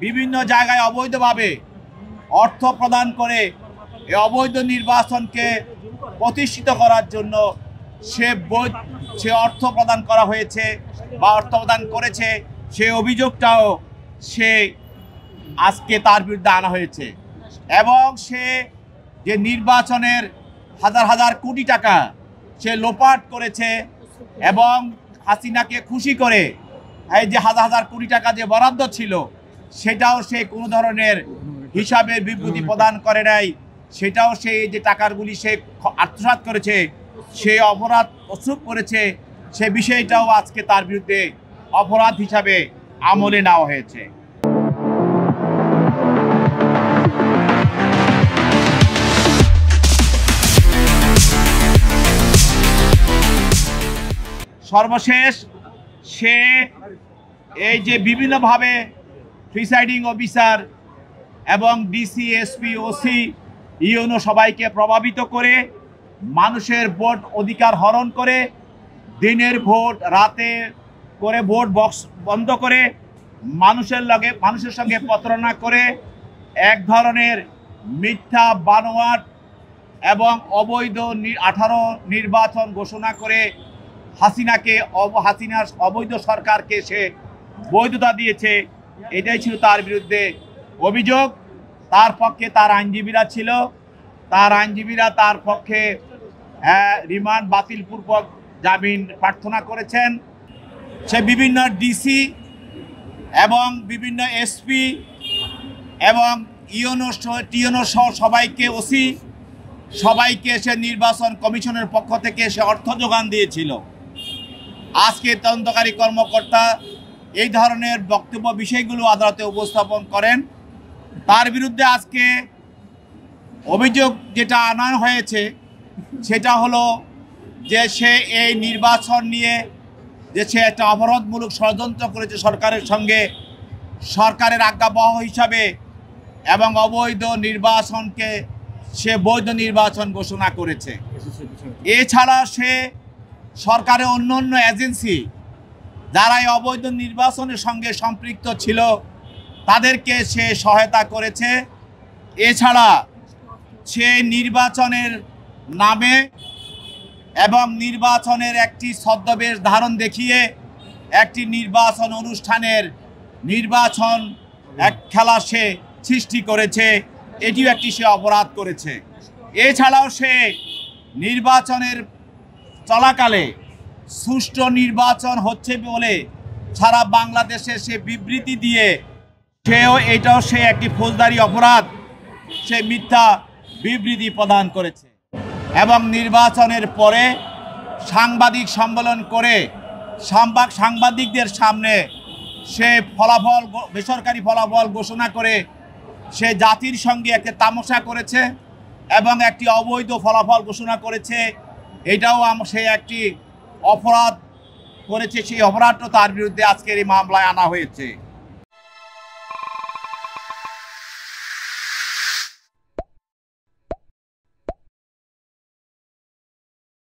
বিভিন্ন জায়গায় অবৈধভাবে অর্থ প্রদান করে এই অবৈধ নির্বাচনকে প্রতিষ্ঠিত করার জন্য সে অর্থ প্রদান করা হয়েছে বা অর্থ প্রদান করেছে, সেই অভিযোগটাও সে আজকে তার বিরুদ্ধে আনা হয়েছে। এবং সে যে নির্বাচনের হাজার হাজার কোটি টাকা সে লোপাট করেছে এবং হাসিনাকে খুশি করে এই যে হাজার হাজার কোটি টাকা যে বরাদ্দ ছিল সেটাও সে কোনো ধরনের হিসাবের বিবৃতি প্রদান করে নাই, সেটাও সে যে টাকাগুলি সে আত্মসাৎ করেছে, সে অপরাধ প্রস্তুত করেছে, সে বিষয়টাও আজকে তার বিরুদ্ধে অপরাধ হিসাবে আমলে নেওয়া হয়েছে। সর্বশেষ সে এই যে বিভিন্নভাবে প্রিসাইডিং অফিসার এবং ডিসি, এসপি, ওসি, ইউনো সবাইকে প্রভাবিত করে মানুষের ভোট অধিকার হরণ করে, দিনের ভোট রাতে করে ভোট বক্স বন্ধ করে মানুষের সঙ্গে প্রতারণা করে এক ধরনের মিথ্যা বানোয়াট এবং অবৈধ 18 নির্বাচন ঘোষণা করে হাসিনার অবৈধ সরকারকে সে বৈধতা দিয়েছে। এটাই ছিল তার বিরুদ্ধে অভিযোগ। তার পক্ষে তার আইনজীবীরা ছিল, তার আইনজীবীরা তার পক্ষে রিমান্ড বাতিলপূর্বক জামিন প্রার্থনা করেছেন। সে বিভিন্ন ডিসি এবং বিভিন্ন এসপি এবং টিএনও সহ সবাইকে, ওসি সবাইকে সে নির্বাচন কমিশনের পক্ষ থেকে সে অর্থ যোগান দিয়েছিল। আজকে তদন্তকারী কর্মকর্তা এই ধরনের বক্তব্য বিষয়গুলো আদালতে উপস্থাপন করেন। তার বিরুদ্ধে আজকে অভিযোগ যেটা আনা হয়েছে সেটা হলো যে সে এই নির্বাচন নিয়ে যে সে একটা অবরোধমূলক ষড়যন্ত্র করেছে সরকারের সঙ্গে, সরকারের আজ্ঞাবহ হিসাবে, এবং অবৈধ নির্বাচনকে সে বৈধ নির্বাচন ঘোষণা করেছে। এছাড়া সে সরকারের অন্য অন্য এজেন্সি যারা এই অবৈধ নির্বাচনের সঙ্গে সম্পৃক্ত ছিল তাদেরকে সে সহায়তা করেছে। এছাড়া সে নির্বাচনের নামে এবং নির্বাচনের একটি ছদ্মবেশ ধারণ দেখিয়ে একটি নির্বাচন অনুষ্ঠানের খেলা সে সৃষ্টি করেছে, এটিও একটি সে অপরাধ করেছে। এছাড়াও সে নির্বাচনের চলাকালে সুষ্ঠু নির্বাচন হচ্ছে বলে সারা বাংলাদেশে সে বিবৃতি দিয়ে এটাও সে একটি ফৌজদারি অপরাধ, সে মিথ্যা বিবৃতি প্রদান করেছে। এবং নির্বাচনের পরে সাংবাদিক সম্মেলন করে সাংবাদিকদের সামনে সে বেসরকারি ফলাফল ঘোষণা করে সে জাতির সঙ্গে একটা তামাশা করেছে এবং একটি অবৈধ ফলাফল ঘোষণা করেছে। এটাও সে একটি অপরাধ করেছে, সেই অপরাধটা তার বিরুদ্ধে আজকের এই মামলায় আনা হয়েছে।